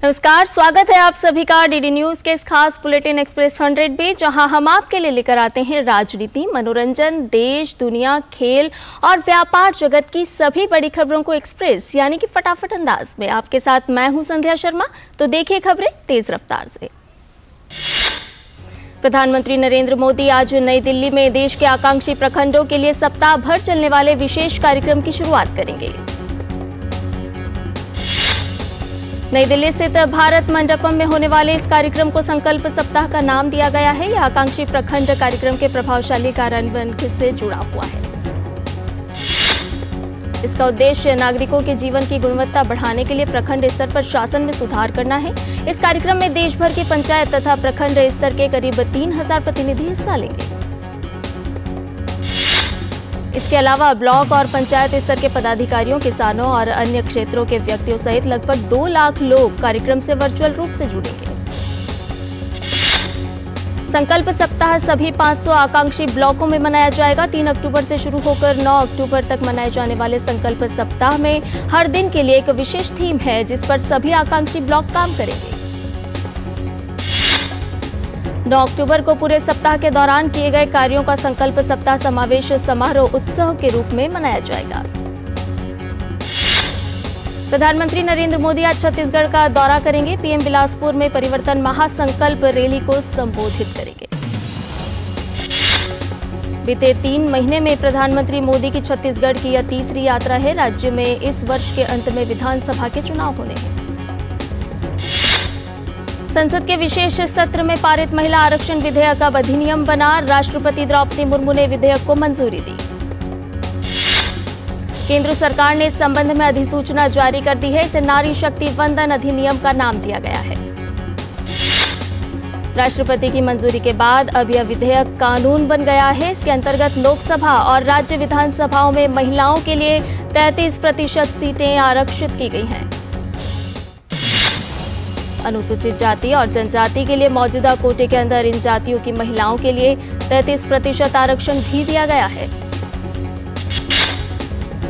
नमस्कार, स्वागत है आप सभी का डीडी न्यूज के इस खास बुलेटिन एक्सप्रेस 100 में, जहां हम आपके लिए लेकर आते हैं राजनीति, मनोरंजन, देश, दुनिया, खेल और व्यापार जगत की सभी बड़ी खबरों को एक्सप्रेस यानी कि फटाफट अंदाज में। आपके साथ मैं हूं संध्या शर्मा। तो देखिए खबरें तेज रफ्तार से। प्रधानमंत्री नरेंद्र मोदी आज नई दिल्ली में देश के आकांक्षी प्रखंडों के लिए सप्ताह भर चलने वाले विशेष कार्यक्रम की शुरुआत करेंगे। नई दिल्ली स्थित भारत मंडपम में होने वाले इस कार्यक्रम को संकल्प सप्ताह का नाम दिया गया है। यह आकांक्षी प्रखंड कार्यक्रम के प्रभावशाली कार्यान्वयन से जुड़ा हुआ है। इसका उद्देश्य नागरिकों के जीवन की गुणवत्ता बढ़ाने के लिए प्रखंड स्तर पर शासन में सुधार करना है। इस कार्यक्रम में देश भर की पंचायत तथा प्रखंड स्तर के करीब 3000 प्रतिनिधि हिस्सा लेंगे। इसके अलावा ब्लॉक और पंचायत स्तर के पदाधिकारियों, किसानों और अन्य क्षेत्रों के व्यक्तियों सहित लगभग 2 लाख लोग कार्यक्रम से वर्चुअल रूप से जुड़ेंगे। संकल्प सप्ताह सभी 500 आकांक्षी ब्लॉकों में मनाया जाएगा। 3 अक्टूबर से शुरू होकर 9 अक्टूबर तक मनाए जाने वाले संकल्प सप्ताह में हर दिन के लिए एक विशेष थीम है, जिस पर सभी आकांक्षी ब्लॉक काम करेंगे। 9 अक्टूबर को पूरे सप्ताह के दौरान किए गए कार्यों का संकल्प सप्ताह समावेश समारोह उत्सव के रूप में मनाया जाएगा। प्रधानमंत्री नरेंद्र मोदी आज छत्तीसगढ़ का दौरा करेंगे। पीएम बिलासपुर में परिवर्तन महासंकल्प रैली को संबोधित करेंगे। बीते 3 महीने में प्रधानमंत्री मोदी की छत्तीसगढ़ की यह तीसरी यात्रा है। राज्य में इस वर्ष के अंत में विधानसभा के चुनाव होने हैं। संसद के विशेष सत्र में पारित महिला आरक्षण विधेयक अब अधिनियम बना। राष्ट्रपति द्रौपदी मुर्मू ने विधेयक को मंजूरी दी। केंद्र सरकार ने इस संबंध में अधिसूचना जारी कर दी है। इसे नारी शक्ति वंदन अधिनियम का नाम दिया गया है। राष्ट्रपति की मंजूरी के बाद अब यह विधेयक कानून बन गया है। इसके अंतर्गत लोकसभा और राज्य विधानसभाओं में महिलाओं के लिए 33% सीटें आरक्षित की गई हैं। अनुसूचित जाति और जनजाति के लिए मौजूदा कोटे के अंदर इन जातियों की महिलाओं के लिए 33% आरक्षण भी दिया गया है।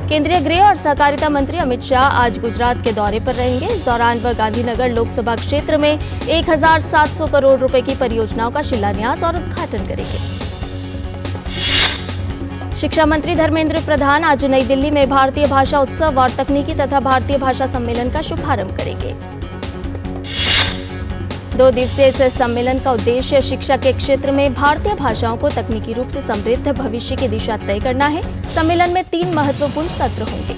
केंद्रीय गृह और सहकारिता मंत्री अमित शाह आज गुजरात के दौरे पर रहेंगे। इस दौरान वह गांधीनगर लोकसभा क्षेत्र में 1700 करोड़ रुपए की परियोजनाओं का शिलान्यास और उद्घाटन करेंगे। शिक्षा मंत्री धर्मेंद्र प्रधान आज नई दिल्ली में भारतीय भाषा उत्सव और तकनीकी तथा भारतीय भाषा सम्मेलन का शुभारंभ करेंगे। 2 दिवसीय इस सम्मेलन का उद्देश्य शिक्षा के क्षेत्र में भारतीय भाषाओं को तकनीकी रूप से समृद्ध भविष्य की दिशा तय करना है। सम्मेलन में 3 महत्वपूर्ण सत्र होंगे।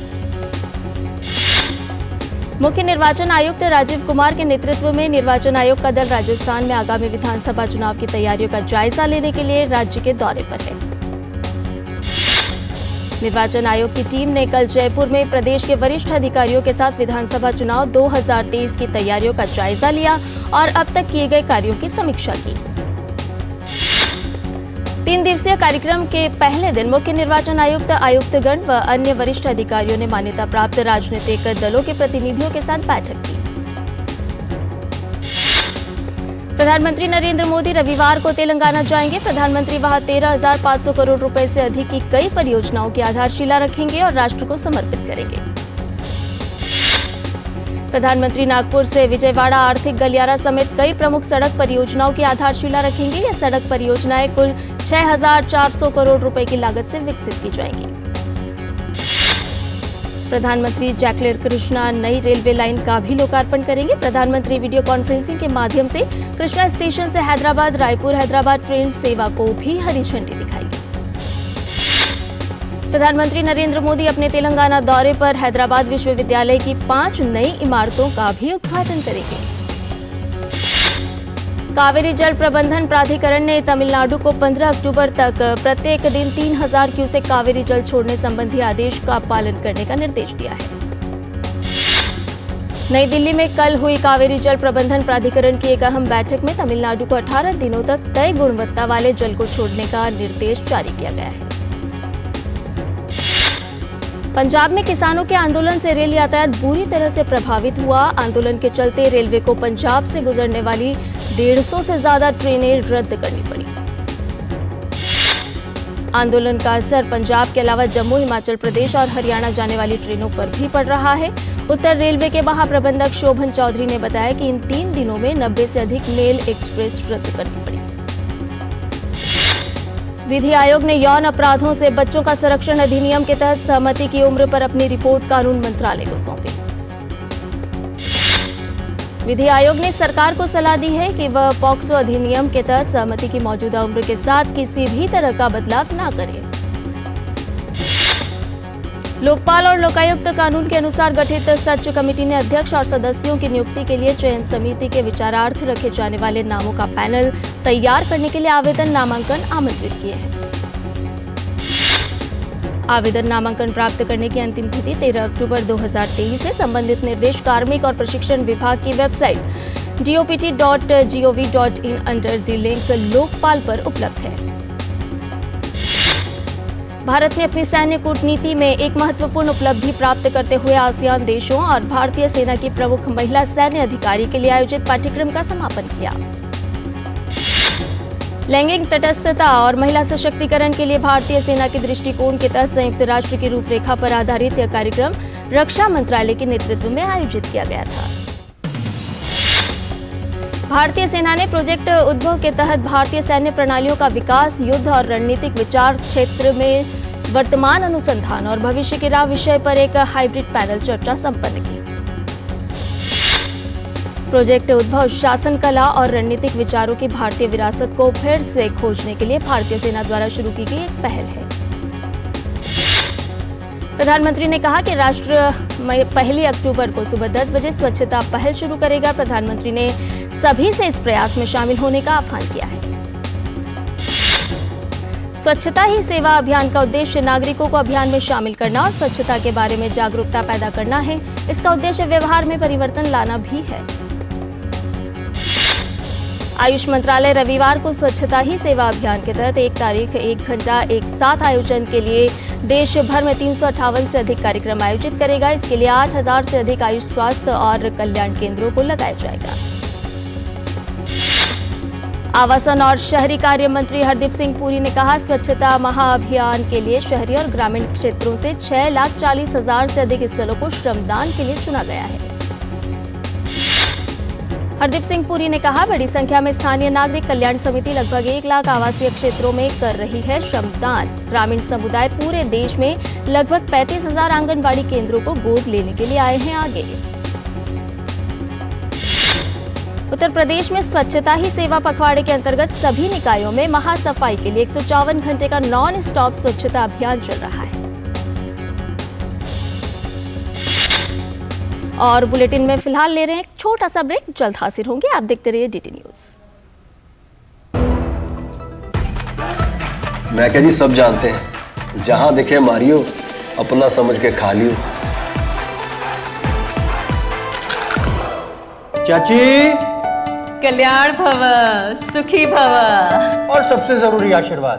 मुख्य निर्वाचन आयुक्त राजीव कुमार के नेतृत्व में निर्वाचन आयोग का दल राजस्थान में आगामी विधानसभा चुनाव की तैयारियों का जायजा लेने के लिए राज्य के दौरे पर है। निर्वाचन आयोग की टीम ने कल जयपुर में प्रदेश के वरिष्ठ अधिकारियों के साथ विधानसभा चुनाव 2023 की तैयारियों का जायजा लिया और अब तक किए गए कार्यों की समीक्षा की। 3 दिवसीय कार्यक्रम के पहले दिन मुख्य निर्वाचन आयुक्त, आयुक्तगण व अन्य वरिष्ठ अधिकारियों ने मान्यता प्राप्त राजनीतिक दलों के प्रतिनिधियों के साथ बैठक की। प्रधानमंत्री नरेंद्र मोदी रविवार को तेलंगाना जाएंगे। प्रधानमंत्री वहां 13,500 करोड़ रुपए से अधिक की कई परियोजनाओं की आधारशिला रखेंगे और राष्ट्र को समर्पित करेंगे। प्रधानमंत्री नागपुर से विजयवाड़ा आर्थिक गलियारा समेत कई प्रमुख सड़क परियोजनाओं की आधारशिला रखेंगे। ये सड़क परियोजनाएं कुल 6,400 करोड़ रुपए की लागत से विकसित की जाएंगी। प्रधानमंत्री जैकलिन कृष्णा नई रेलवे लाइन का भी लोकार्पण करेंगे। प्रधानमंत्री वीडियो कॉन्फ्रेंसिंग के माध्यम से कृष्णा स्टेशन से हैदराबाद रायपुर हैदराबाद ट्रेन सेवा को भी हरी झंडी दिखाएंगे। प्रधानमंत्री नरेंद्र मोदी अपने तेलंगाना दौरे पर हैदराबाद विश्वविद्यालय की 5 नई इमारतों का भी उद्घाटन करेंगे। कावेरी जल प्रबंधन प्राधिकरण ने तमिलनाडु को 15 अक्टूबर तक प्रत्येक दिन 3000 क्यूसेक कावेरी जल छोड़ने संबंधी आदेश का पालन करने का निर्देश दिया है। नई दिल्ली में कल हुई कावेरी जल प्रबंधन प्राधिकरण की एक अहम बैठक में तमिलनाडु को 18 दिनों तक तय गुणवत्ता वाले जल को छोड़ने का निर्देश जारी किया गया है। पंजाब में किसानों के आंदोलन से रेल यातायात बुरी तरह से प्रभावित हुआ। आंदोलन के चलते रेलवे को पंजाब से गुजरने वाली 150 से ज्यादा ट्रेनें रद्द करनी पड़ी। आंदोलन का असर पंजाब के अलावा जम्मू, हिमाचल प्रदेश और हरियाणा जाने वाली ट्रेनों पर भी पड़ रहा है। उत्तर रेलवे के महाप्रबंधक शोभन चौधरी ने बताया कि इन 3 दिनों में 90 से अधिक मेल एक्सप्रेस रद्द करनी पड़ी। विधि आयोग ने यौन अपराधों से बच्चों का संरक्षण अधिनियम के तहत सहमति की उम्र पर अपनी रिपोर्ट कानून मंत्रालय को सौंपी। विधि आयोग ने सरकार को सलाह दी है कि वह पॉक्सो अधिनियम के तहत सहमति की मौजूदा उम्र के साथ किसी भी तरह का बदलाव न करे। लोकपाल और लोकायुक्त कानून के अनुसार गठित सर्च कमेटी ने अध्यक्ष और सदस्यों की नियुक्ति के लिए चयन समिति के विचारार्थ रखे जाने वाले नामों का पैनल तैयार करने के लिए आवेदन नामांकन आमंत्रित किए हैं। आवेदन नामांकन प्राप्त करने की अंतिम तिथि 13 अक्टूबर 2023 है। संबंधित निर्देश कार्मिक और प्रशिक्षण विभाग की website dott.gov.in under the link Lokpal पर उपलब्ध है। भारत ने अपनी सैन्य कूटनीति में एक महत्वपूर्ण उपलब्धि प्राप्त करते हुए आसियान देशों और भारतीय सेना की प्रमुख महिला सैन्य अधिकारी के लिए आयोजित पाठ्यक्रम का समापन किया। लैंगिक तटस्थता और महिला सशक्तिकरण के लिए भारतीय सेना के दृष्टिकोण के तहत संयुक्त राष्ट्र की रूपरेखा पर आधारित यह कार्यक्रम रक्षा मंत्रालय के नेतृत्व में आयोजित किया गया था। भारतीय सेना ने प्रोजेक्ट उद्भव के तहत भारतीय सैन्य प्रणालियों का विकास, युद्ध और रणनीतिक विचार क्षेत्र में वर्तमान अनुसंधान और भविष्य की राह विषय पर एक हाइब्रिड पैनल चर्चा संपन्न की। प्रोजेक्ट उद्भव शासन कला और रणनीतिक विचारों की भारतीय विरासत को फिर से खोजने के लिए भारतीय सेना द्वारा शुरू की गई एक पहल है। प्रधानमंत्री ने कहा कि राष्ट्र 1 अक्टूबर को सुबह 10 बजे स्वच्छता पहल शुरू करेगा। प्रधानमंत्री ने सभी से इस प्रयास में शामिल होने का आह्वान किया है। स्वच्छता ही सेवा अभियान का उद्देश्य नागरिकों को अभियान में शामिल करना और स्वच्छता के बारे में जागरूकता पैदा करना है। इसका उद्देश्य व्यवहार में परिवर्तन लाना भी है। आयुष मंत्रालय रविवार को स्वच्छता ही सेवा अभियान के तहत 1 तारीख 1 घंटा एक साथ आयोजन के लिए देश भर में 358 से अधिक कार्यक्रम आयोजित करेगा। इसके लिए 8000 से अधिक आयुष स्वास्थ्य और कल्याण केंद्रों को लगाया जाएगा। आवासन और शहरी कार्य मंत्री हरदीप सिंह पुरी ने कहा, स्वच्छता महाअभियान के लिए शहरी और ग्रामीण क्षेत्रों से 6,40,000 से अधिक स्थलों को श्रमदान के लिए चुना गया है। हरदीप सिंह पुरी ने कहा, बड़ी संख्या में स्थानीय नागरिक कल्याण समिति लगभग 1 लाख आवासीय क्षेत्रों में कर रही है श्रमदान। ग्रामीण समुदाय पूरे देश में लगभग 35,000 आंगनबाड़ी केंद्रों को गोद लेने के लिए आए हैं आगे। उत्तर प्रदेश में स्वच्छता ही सेवा पखवाड़े के अंतर्गत सभी निकायों में महासफाई के लिए 154 घंटे का नॉन स्टॉप स्वच्छता अभियान चल रहा है। और बुलेटिन में फिलहाल ले रहे हैं एक छोटा सा ब्रेक, जल्द हाजिर होंगे। आप देखते रहिए डीडी न्यूज। मैं क्या जी, सब जानते हैं, जहां दिखे मारियो, अपना समझ के खा लियो। चाची, कल्याण भव, सुखी भव और सबसे जरूरी आशीर्वाद,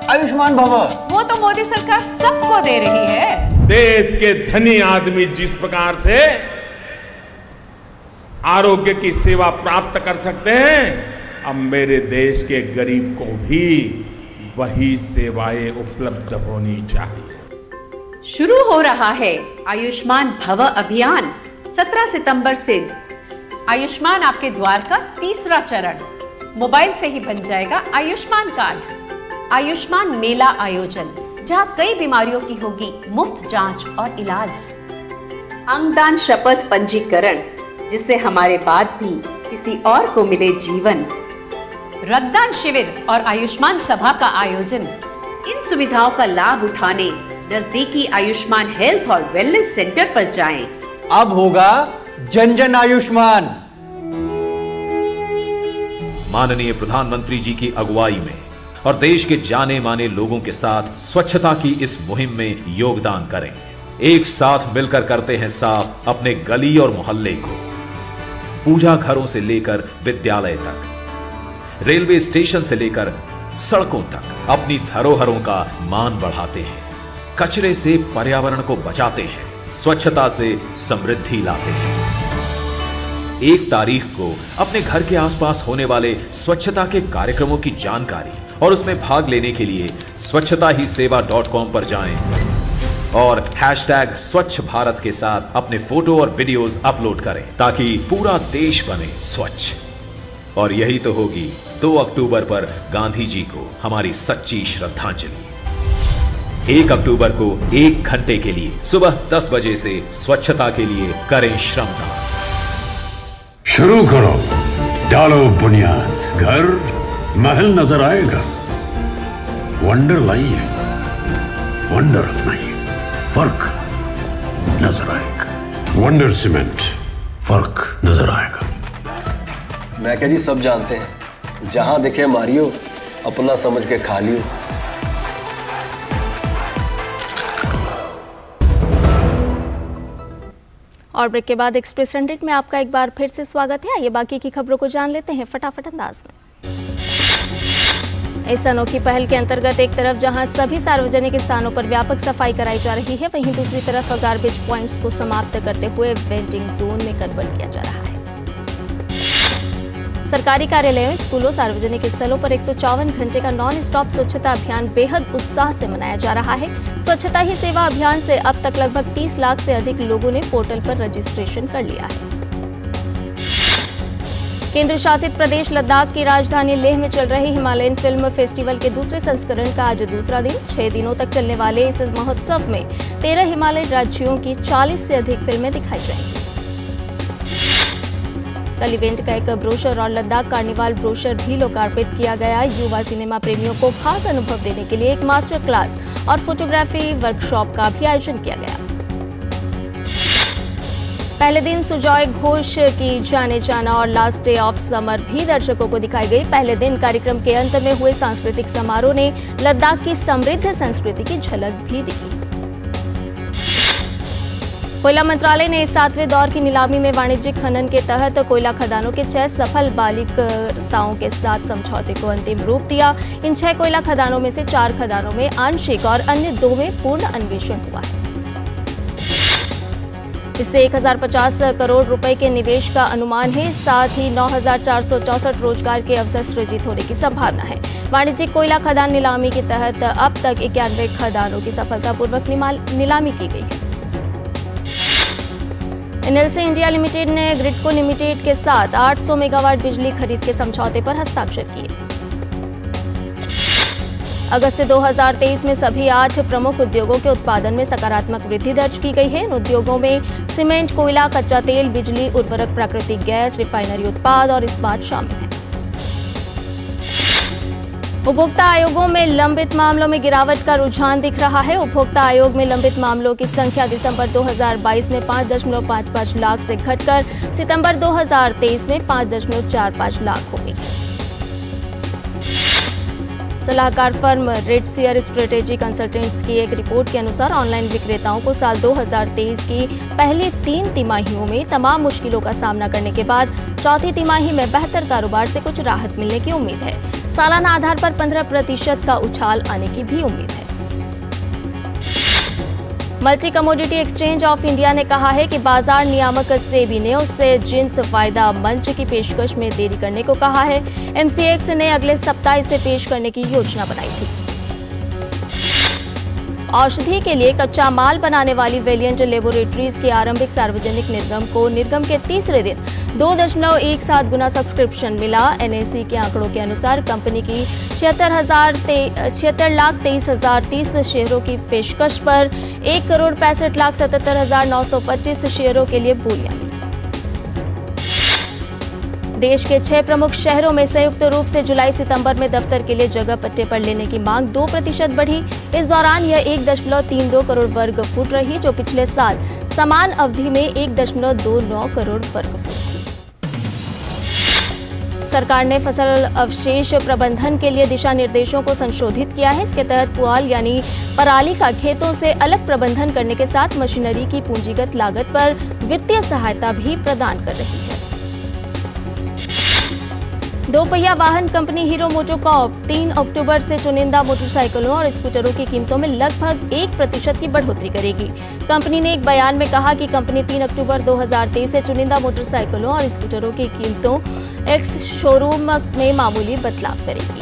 आयुष्मान भव। वो तो मोदी सरकार सबको दे रही है। देश के धनी आदमी जिस प्रकार से आरोग्य की सेवा प्राप्त कर सकते हैं, अब मेरे देश के गरीब को भी वही सेवाएं उपलब्ध होनी चाहिए। शुरू हो रहा है आयुष्मान भव अभियान 17 सितंबर से। आयुष्मान आपके द्वार का तीसरा चरण। मोबाइल से ही बन जाएगा आयुष्मान कार्ड। आयुष्मान मेला आयोजन, जहां कई बीमारियों की होगी मुफ्त जांच और इलाज। अंगदान शपथ पंजीकरण, जिससे हमारे बाद भी किसी और को मिले जीवन। रक्तदान शिविर और आयुष्मान सभा का आयोजन। इन सुविधाओं का लाभ उठाने नजदीकी आयुष्मान हेल्थ और वेलनेस सेंटर पर जाएं। अब होगा जन जन आयुष्मान। माननीय प्रधानमंत्री जी की अगुवाई में और देश के जाने माने लोगों के साथ स्वच्छता की इस मुहिम में योगदान करें। एक साथ मिलकर करते हैं साफ अपने गली और मोहल्ले को। पूजा घरों से लेकर विद्यालय तक, रेलवे स्टेशन से लेकर सड़कों तक अपनी धरोहरों का मान बढ़ाते हैं। कचरे से पर्यावरण को बचाते हैं, स्वच्छता से समृद्धि लाते हैं। 1 तारीख को अपने घर के आसपास होने वाले स्वच्छता के कार्यक्रमों की जानकारी और उसमें भाग लेने के लिए स्वच्छताहीसेवा.com पर जाएं और #स्वच्छ भारत के साथ अपने फोटो और वीडियोस अपलोड करें ताकि पूरा देश बने स्वच्छ। और यही तो होगी 2 अक्टूबर पर गांधी जी को हमारी सच्ची श्रद्धांजलि। 1 अक्टूबर को 1 घंटे के लिए सुबह 10 बजे से स्वच्छता के लिए करें श्रमदान। शुरू करो, डालो बुनियाद, घर महल नजर आएगा। वंडर लाइए, वंडर लाइए, फर्क नजर आएगा। वंडर सीमेंट, फर्क नजर आएगा। मैं क्या जी, सब जानते हैं, जहां दिखे मारियो, अपना समझ के खा लियो। और ब्रेक के बाद एक्सप्रेस 100 में आपका एक बार फिर से स्वागत है। आइए बाकी की खबरों को जान लेते हैं फटाफट अंदाज में। इस अनोखी पहल के अंतर्गत एक तरफ जहां सभी सार्वजनिक स्थानों पर व्यापक सफाई कराई जा रही है, वहीं दूसरी तरफ गार्बेज पॉइंट्स को समाप्त करते हुए वेंडिंग जोन में कन्वर्ट किया जा रहा है। सरकारी कार्यालयों, स्कूलों, सार्वजनिक स्थलों पर 154 घंटे का नॉन स्टॉप स्वच्छता अभियान बेहद उत्साह से मनाया जा रहा है। स्वच्छता ही सेवा अभियान से अब तक लगभग 30 लाख से अधिक लोगों ने पोर्टल पर रजिस्ट्रेशन कर लिया है। केंद्र शासित प्रदेश लद्दाख की राजधानी लेह में चल रहे हिमालयन फिल्म फेस्टिवल के दूसरे संस्करण का आज दूसरा दिन। 6 दिनों तक चलने वाले इस महोत्सव में 13 हिमालयन राज्यों की 40 से अधिक फिल्में दिखाई जाएंगी। कल इवेंट का एक ब्रोशर और लद्दाख कार्निवाल ब्रोशर भी लोकार्पित किया गया। युवा सिनेमा प्रेमियों को खास अनुभव देने के लिए एक मास्टर क्लास और फोटोग्राफी वर्कशॉप का भी आयोजन किया गया। पहले दिन सुजॉय घोष की जाने जाना और लास्ट डे ऑफ समर भी दर्शकों को दिखाई गई। पहले दिन कार्यक्रम के अंत में हुए सांस्कृतिक समारोह ने लद्दाख की समृद्ध संस्कृति की झलक भी दिखी। कोयला मंत्रालय ने 7वें दौर की नीलामी में वाणिज्यिक खनन के तहत कोयला खदानों के 6 सफल बालिकताओं के साथ समझौते को अंतिम रूप दिया। इन 6 कोयला खदानों में से 4 खदानों में आंशिक और अन्य 2 में पूर्ण अन्वेषण हुआ है। इससे 1050 करोड़ रुपए के निवेश का अनुमान है। साथ ही 9464 रोजगार के अवसर सृजित होने की संभावना है। वाणिज्यिक कोयला खदान नीलामी के तहत अब तक 91 खदानों की सफलतापूर्वक नीलामी की गई है। एनएलसी इंडिया लिमिटेड ने ग्रिडको लिमिटेड के साथ 800 मेगावाट बिजली खरीद के समझौते पर हस्ताक्षर किए। अगस्त 2023 में सभी 8 प्रमुख उद्योगों के उत्पादन में सकारात्मक वृद्धि दर्ज की गई है। इन उद्योगों में सीमेंट, कोयला, कच्चा तेल, बिजली, उर्वरक, प्राकृतिक गैस, रिफाइनरी उत्पाद और इस्पात शामिल हैं। उपभोक्ता आयोगों में लंबित मामलों में गिरावट का रुझान दिख रहा है। उपभोक्ता आयोग में लंबित मामलों की संख्या दिसंबर 2022 में 5.55 लाख से घटकर सितंबर 2023 में 5.45 लाख हो गई है। सलाहकार फर्म रेडसियर स्ट्रेटेजी कंसल्टेंट्स की एक रिपोर्ट के अनुसार ऑनलाइन विक्रेताओं को साल 2023 की पहली 3 तिमाहियों में तमाम मुश्किलों का सामना करने के बाद चौथी तिमाही में बेहतर कारोबार से कुछ राहत मिलने की उम्मीद है। सालाना आधार पर 15% का उछाल आने की भी उम्मीद है। Multi commodity exchange of India ने कहा है कि बाजार नियामक सेबी ने उससे जिंस फायदा मंच की पेशकश में देरी करने को कहा है। एमसीएक्स ने अगले सप्ताह इसे पेश करने की योजना बनाई थी। औषधि के लिए कच्चा माल बनाने वाली वेलिएंट लेबोरेटरीज के आरंभिक सार्वजनिक निर्गम को निर्गम के तीसरे दिन 2.17 गुना सब्सक्रिप्शन मिला। एनएसी के आंकड़ों के अनुसार कंपनी की 76,23,030 शेयरों की पेशकश पर 1,65,77,925 शेयरों के लिए बोलियां मिली। देश के 6 प्रमुख शहरों में संयुक्त रूप से जुलाई-सितंबर में दफ्तर के लिए जगह पट्टे पर लेने की मांग 2% बढ़ी। इस दौरान यह 1.32 करोड़ वर्ग फुट रही, जो पिछले साल समान अवधि में 1.29 करोड़ वर्ग फुट थी। सरकार ने फसल अवशेष प्रबंधन के लिए दिशा निर्देशों को संशोधित किया है। इसके तहत पुआल यानी पराली का खेतों से अलग प्रबंधन करने के साथ मशीनरी की पूंजीगत लागत पर वित्तीय सहायता भी प्रदान कर रही है। दोपहिया वाहन कंपनी हीरो मोटोकॉर्प 3 अक्टूबर से चुनिंदा मोटरसाइकिलों और स्कूटरों की कीमतों में लगभग 1% की बढ़ोतरी करेगी। कंपनी ने एक बयान में कहा कि कंपनी 3 अक्टूबर 2023 से चुनिंदा मोटरसाइकिलों और स्कूटरों की कीमतों एक्स शोरूम में मामूली बदलाव करेगी।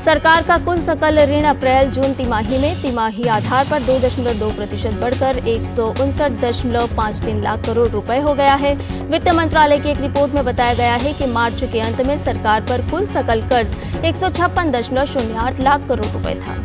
सरकार का कुल सकल ऋण अप्रैल-जून तिमाही में तिमाही आधार पर 2.2% बढ़कर 159.53 लाख करोड़ रुपए हो गया है। वित्त मंत्रालय की एक रिपोर्ट में बताया गया है कि मार्च के अंत में सरकार पर कुल सकल कर्ज 156.08 लाख करोड़ रुपए था।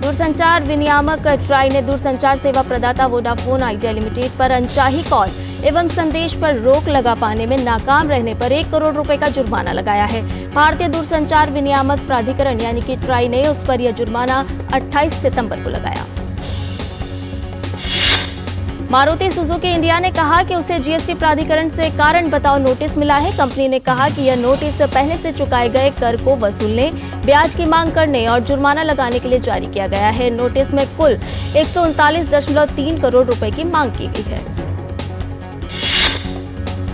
दूरसंचार विनियामक ट्राई ने दूरसंचार सेवा प्रदाता वोडाफोन आइडिया लिमिटेड पर अनचाही कॉल एवं संदेश पर रोक लगा पाने में नाकाम रहने पर 1 करोड़ रुपए का जुर्माना लगाया है। भारतीय दूरसंचार विनियामक प्राधिकरण यानी कि ट्राई ने उस पर यह जुर्माना 28 सितंबर को लगाया। मारुति सुजुकी इंडिया ने कहा कि उसे जीएसटी प्राधिकरण से कारण बताओ नोटिस मिला है। कंपनी ने कहा कि यह नोटिस पहले से चुकाए गए कर को वसूलने, ब्याज की मांग करने और जुर्माना लगाने के लिए जारी किया गया है। नोटिस में कुल 139.3 करोड़ रुपए की मांग की गई है।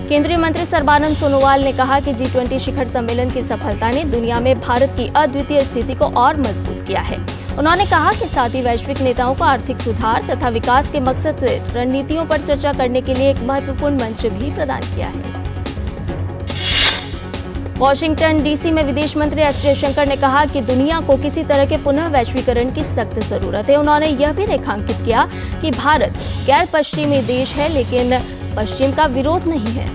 केंद्रीय मंत्री सर्बानंद सोनोवाल ने कहा कि G20 शिखर सम्मेलन की सफलता ने दुनिया में भारत की अद्वितीय स्थिति को और मजबूत किया है। उन्होंने कहा कि साथ ही वैश्विक नेताओं को आर्थिक सुधार तथा विकास के मकसद से रणनीतियों पर चर्चा करने के लिए एक महत्वपूर्ण मंच भी प्रदान किया है। वॉशिंगटन डीसी में विदेश मंत्री एस जयशंकर ने कहा कि दुनिया को किसी तरह के पुनः वैश्वीकरण की सख्त जरूरत है। उन्होंने यह भी रेखांकित किया कि भारत गैर पश्चिमी देश है लेकिन पश्चिम का विरोध नहीं है।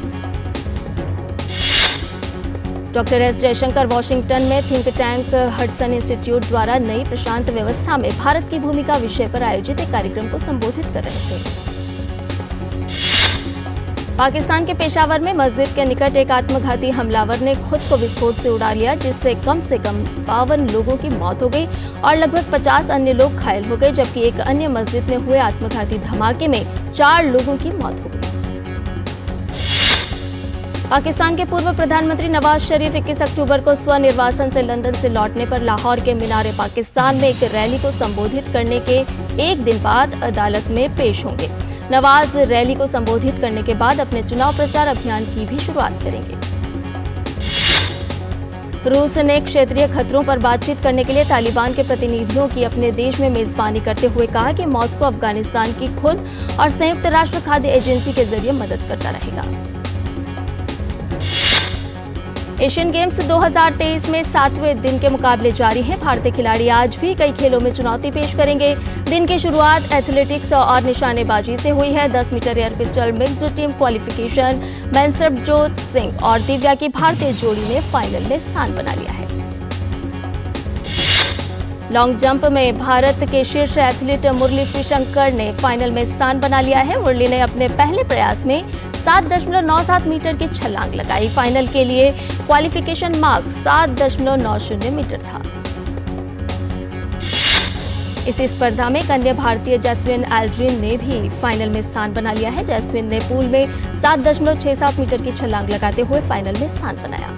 डॉक्टर एस जयशंकर वॉशिंगटन में थिंक टैंक हडसन इंस्टीट्यूट द्वारा नई प्रशांत व्यवस्था में भारत की भूमिका विषय पर आयोजित एक कार्यक्रम को संबोधित कर रहे थे। पाकिस्तान के पेशावर में मस्जिद के निकट एक आत्मघाती हमलावर ने खुद को विस्फोट से उड़ा लिया, जिससे कम से कम 52 लोगों की मौत हो गई और लगभग 50 अन्य लोग घायल हो गए, जबकि एक अन्य मस्जिद में हुए आत्मघाती धमाके में 4 लोगों की मौत हो गई। पाकिस्तान के पूर्व प्रधानमंत्री नवाज शरीफ 21 अक्टूबर को स्वनिर्वासन से लंदन से लौटने पर लाहौर के मीनार पाकिस्तान में एक रैली को संबोधित करने के एक दिन बाद अदालत में पेश होंगे। नवाज रैली को संबोधित करने के बाद अपने चुनाव प्रचार अभियान की भी शुरुआत करेंगे। रूस ने क्षेत्रीय खतरों पर बातचीत करने के लिए तालिबान के प्रतिनिधियों की अपने देश में मेजबानी करते हुए कहा कि मॉस्को अफगानिस्तान की खुद और संयुक्त राष्ट्र खाद्य एजेंसी के जरिए मदद करता रहेगा। एशियन गेम्स 2023 में 7वें दिन के मुकाबले जारी हैं। भारतीय खिलाड़ी आज भी कई खेलों में चुनौती पेश करेंगे। दिन की शुरुआत एथलेटिक्स और निशानेबाजी से हुई है। 10 metre air pistol mixed team qualification में सरबजोत सिंह और दिव्या की भारतीय जोड़ी ने फाइनल में स्थान बना लिया है। लॉन्ग जंप में भारत के शीर्ष एथलीट मुरली श्रीशंकर ने फाइनल में स्थान बना लिया है। मुरली ने अपने पहले प्रयास में 7.97 मीटर की छलांग लगाई। फाइनल के लिए क्वालिफिकेशन मार्क 7.90 मीटर था। इसी स्पर्धा में एक अन्य भारतीय जैस्विन एल्ड्रिन ने भी फाइनल में स्थान बना लिया है। जैस्विन ने पूल में 7.67 मीटर की छलांग लगाते हुए फाइनल में स्थान बनाया।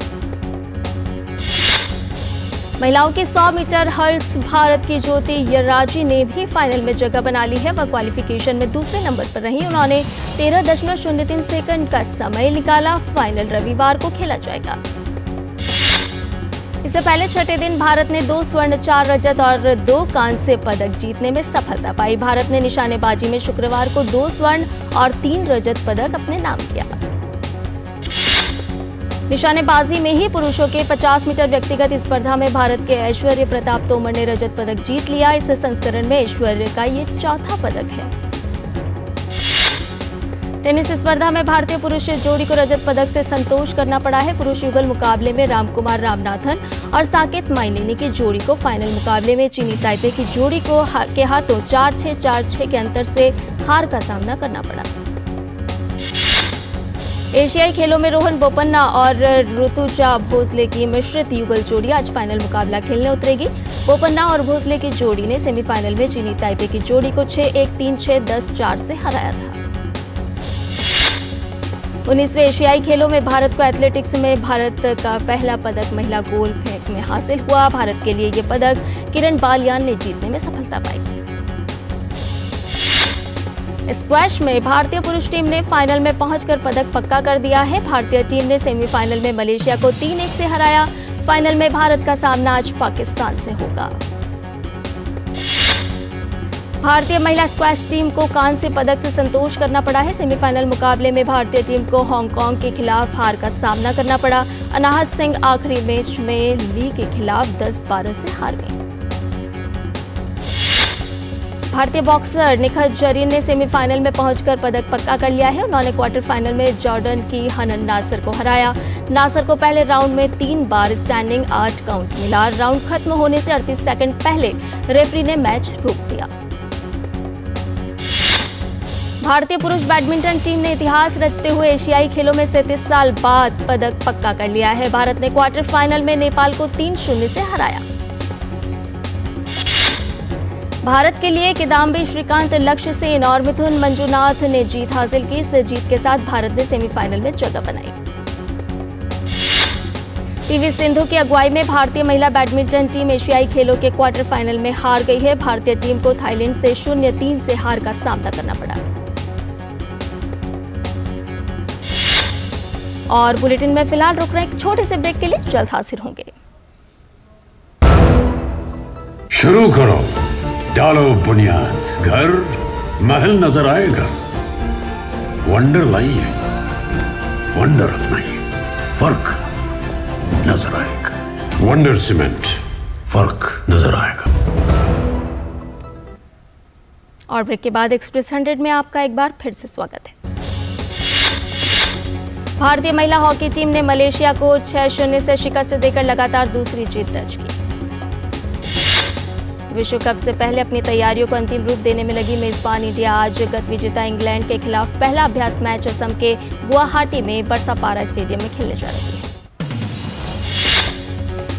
महिलाओं की 100 मीटर हर्ट्ज भारत की ज्योति यर्राजी ने भी फाइनल में जगह बना ली है। वह क्वालिफिकेशन में दूसरे नंबर पर रही। उन्होंने 13.03 सेकंड का समय निकाला। फाइनल रविवार को खेला जाएगा। इससे पहले छठे दिन भारत ने 2 स्वर्ण, 4 रजत और 2 कांस्य पदक जीतने में सफलता पाई। भारत ने निशानेबाजी में शुक्रवार को 2 स्वर्ण और 3 रजत पदक अपने नाम किया। निशानेबाजी में ही पुरुषों के 50 मीटर व्यक्तिगत स्पर्धा में भारत के ऐश्वर्य प्रताप तोमर ने रजत पदक जीत लिया। इस संस्करण में ऐश्वर्य का ये चौथा पदक है। टेनिस स्पर्धा में भारतीय पुरुष जोड़ी को रजत पदक से संतोष करना पड़ा है। पुरुष युगल मुकाबले में रामकुमार रामनाथन और साकेत माइनेनी की जोड़ी को फाइनल मुकाबले में चीनी ताइपे की जोड़ी को के हाथों 4-6, 4-6 के अंतर से हार का सामना करना पड़ा। एशियाई खेलों में रोहन बोपन्ना और ऋतुजा भोसले की मिश्रित युगल जोड़ी आज फाइनल मुकाबला खेलने उतरेगी। बोपन्ना और भोसले की जोड़ी ने सेमीफाइनल में चीनी ताइपे की जोड़ी को 6-1, 3-6, 10-4 से हराया था। 19वें एशियाई खेलों में भारत को एथलेटिक्स में भारत का पहला पदक महिला गोल फेंक में हासिल हुआ। भारत के लिए ये पदक किरण बालियान ने जीतने में सफलता पाई। स्क्वैश में भारतीय पुरुष टीम ने फाइनल में पहुंचकर पदक पक्का कर दिया है। भारतीय टीम ने सेमीफाइनल में मलेशिया को 3-1 से हराया। फाइनल में भारत का सामना आज पाकिस्तान से होगा। भारतीय महिला स्क्वैश टीम को कांस्य पदक से संतोष करना पड़ा है। सेमीफाइनल मुकाबले में भारतीय टीम को हांगकांग के खिलाफ हार का सामना करना पड़ा। अनाहत सिंह आखिरी मैच में ली के खिलाफ 10-12 से हार गई। भारतीय बॉक्सर निखत जरीन ने सेमीफाइनल में पहुंचकर पदक पक्का कर लिया है। उन्होंने क्वार्टर फाइनल में जॉर्डन की हनन नासर को हराया। नासर को पहले राउंड में 3 बार स्टैंडिंग 8 काउंट मिला। राउंड खत्म होने से 38 सेकंड पहले रेफरी ने मैच रोक दिया। भारतीय पुरुष बैडमिंटन टीम ने इतिहास रचते हुए एशियाई खेलों में 37 साल बाद पदक पक्का कर लिया है। भारत ने क्वार्टर फाइनल में नेपाल को 3-0 से हराया। भारत के लिए किदाम्बी श्रीकांत, लक्ष्य सेन और मिथुन मंजुनाथ ने जीत हासिल की। इस जीत के साथ भारत ने सेमीफाइनल में जगह बनाई। पीवी सिंधु की अगुवाई में भारतीय महिला बैडमिंटन टीम एशियाई खेलों के क्वार्टर फाइनल में हार गई है। भारतीय टीम को थाईलैंड से 0-3 से हार का सामना करना पड़ा। और बुलेटिन में फिलहाल रुक रहे एक छोटे से ब्रेक के लिए, जल्द हाजिर होंगे। शुरू करो, डालो बुनियाद, घर महल नजर आएगा। वंडर लाइए, वंडर नहीं, फर्क नजर आएगा। वंडर सीमेंट, फर्क नजर आएगा। और ब्रेक के बाद एक्सप्रेस 100 में आपका एक बार फिर से स्वागत है। भारतीय महिला हॉकी टीम ने मलेशिया को 6-0 से शिकस्त देकर लगातार दूसरी जीत दर्ज की। विश्व कप से पहले अपनी तैयारियों को अंतिम रूप देने में लगी मेजबान इंडिया आज गत विजेता इंग्लैंड के खिलाफ पहला अभ्यास मैच असम के गुवाहाटी में बरसापारा स्टेडियम में खेलने जा रही है।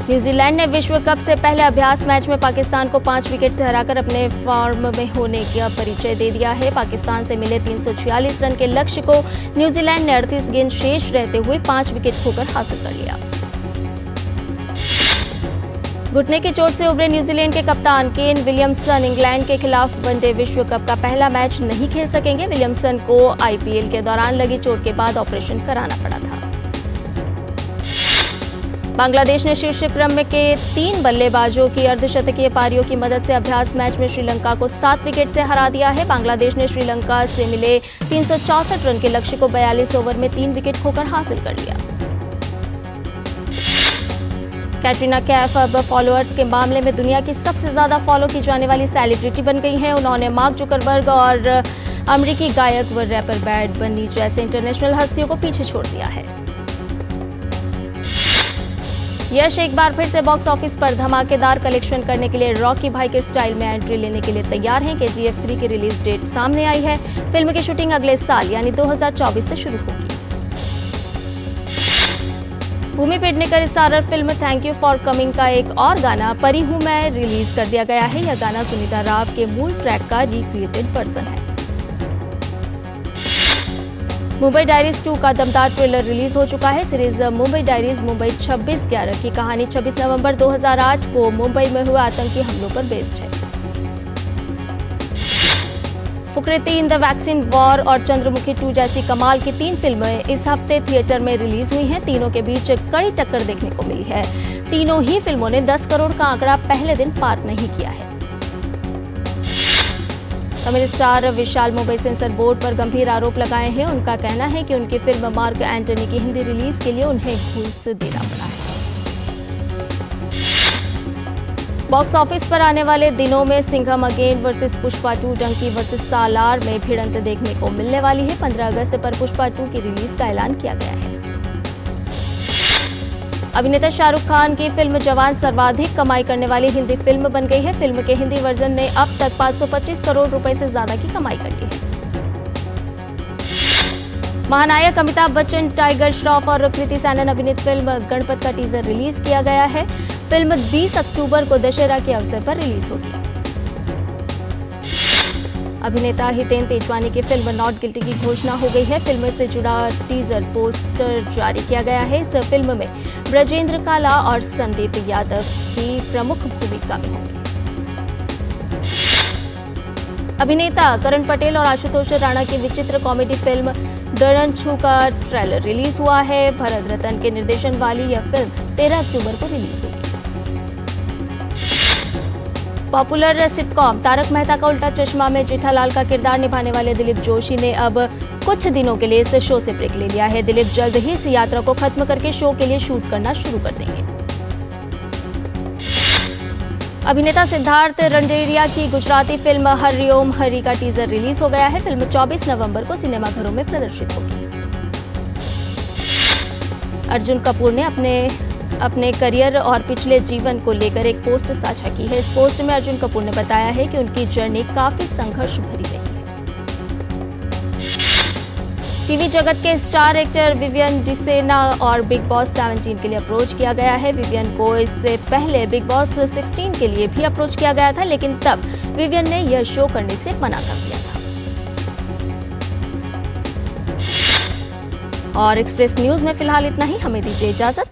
न्यूजीलैंड ने विश्व कप से पहले अभ्यास मैच में पाकिस्तान को 5 विकेट से हराकर अपने फॉर्म में होने का परिचय दे दिया है। पाकिस्तान से मिले 346 रन के लक्ष्य को न्यूजीलैंड ने 38 गेंद शेष रहते हुए 5 विकेट खोकर हासिल कर लिया। घुटने की चोट से उभरे न्यूजीलैंड के कप्तान केन विलियमसन इंग्लैंड के खिलाफ वनडे विश्व कप का पहला मैच नहीं खेल सकेंगे। विलियमसन को आईपीएल के दौरान लगी चोट के बाद ऑपरेशन कराना पड़ा था। बांग्लादेश ने शीर्ष क्रम में के 3 बल्लेबाजों की अर्धशतकीय पारियों की मदद से अभ्यास मैच में श्रीलंका को 7 विकेट से हरा दिया है। बांग्लादेश ने श्रीलंका से मिले 364 रन के लक्ष्य को 42 ओवर में 3 विकेट खोकर हासिल कर लिया। कैटरीना कैफ अब फॉलोअर्स के मामले में दुनिया की सबसे ज्यादा फॉलो की जाने वाली सेलिब्रिटी बन गई हैं। उन्होंने मार्क जुकरबर्ग और अमेरिकी गायक व रैपर बैड बनी जैसे इंटरनेशनल हस्तियों को पीछे छोड़ दिया है। यश एक बार फिर से बॉक्स ऑफिस पर धमाकेदार कलेक्शन करने के लिए रॉकी भाई के स्टाइल में एंट्री लेने के लिए तैयार हैं। KGF 3 की रिलीज डेट सामने आई है। फिल्म की शूटिंग अगले साल यानी 2024 से शुरू होगी। Bhumi Pednekar starrer film thank you for coming का एक और गाना परी हूं मैं रिलीज कर दिया गया है। यह गाना सुनीता राव के मूल ट्रैक का रिक्रिएटेड वर्जन है। मुंबई डायरीज 2 का दमदार ट्रेलर रिलीज हो चुका है। सीरीज मुंबई डायरीज मुंबई 26/11 की कहानी 26 नवंबर 2008 को मुंबई में हुए आतंकी हमलों पर बेस्ड है। फुकरे 3, द वैक्सीन वॉर और चंद्रमुखी 2 जैसी कमाल की 3 फिल्में इस हफ्ते थिएटर में रिलीज हुई हैं। तीनों के बीच कड़ी टक्कर देखने को मिली है। तीनों ही फिल्मों ने 10 करोड़ का आंकड़ा पहले दिन पार नहीं किया है। तमिल स्टार विशाल मुंबई सेंसर बोर्ड पर गंभीर आरोप लगाए हैं। उनका कहना है कि उनकी फिल्म मार्क एंटनी की हिंदी रिलीज के लिए उन्हें घूस देना पड़ा है। बॉक्स ऑफिस पर आने वाले दिनों में Singham again versus Pushpa 2, Dunki versus Salaar में भिड़ंत देखने को मिलने वाली है। 15 अगस्त पर पुष्पा 2 की रिलीज का ऐलान किया गया है। अभिनेता शाहरुख खान की फिल्म जवान सर्वाधिक कमाई करने वाली हिंदी फिल्म बन गई है। फिल्म के हिंदी वर्जन ने अब तक 525 करोड़ रुपए से ज्यादा की कमाई कर ली है। महानायक अमिताभ बच्चन, टाइगर श्रॉफ और कृति सैनन अभिनीत फिल्म गणपत का टीजर रिलीज किया गया है। फिल्म 20 अक्टूबर को दशहरा के अवसर पर रिलीज होगी। अभिनेता हितेन तेजवानी की फिल्म नॉट गिल्टी की घोषणा हो गई है। फिल्म से जुड़ा टीजर पोस्टर जारी किया गया है। इस फिल्म में ब्रजेंद्र काला और संदीप यादव की प्रमुख भूमिका में होंगी। अभिनेता करण पटेल और आशुतोष राणा की विचित्र कॉमेडी फिल्म डरन छू का ट्रेलर रिलीज हुआ है। भरत रतन के निर्देशन वाली यह फिल्म 13 अक्टूबर को रिलीज होगी। पॉपुलर सिटकॉम तारक मेहता का उल्टा चश्मा में जेठालाल का किरदार निभाने वाले दिलीप जोशी ने अब कुछ दिनों के लिए इस शो से ब्रेक ले लिया है। दिलीप जल्द ही इस यात्रा को खत्म करके शो के लिए शूट करना शुरू कर देंगे। अभिनेता सिद्धार्थ रंडेरिया की गुजराती फिल्म हरिओम हरि का टीजर रिलीज हो गया है। फिल्म 24 नवंबर को सिनेमाघरों में प्रदर्शित होगी। अर्जुन कपूर ने अपने करियर और पिछले जीवन को लेकर एक पोस्ट साझा की है। इस पोस्ट में अर्जुन कपूर ने बताया है कि उनकी जर्नी काफी संघर्ष भरी रही है। टीवी जगत के स्टार एक्टर विवियन डिसेना और बिग बॉस 17 के लिए अप्रोच किया गया है। विवियन को इससे पहले बिग बॉस 16 के लिए भी अप्रोच किया गया था, लेकिन तब विवियन ने यह शो करने से मना कर दिया था। और एक्सप्रेस न्यूज में फिलहाल इतना ही। हमें दीजिए इजाजत।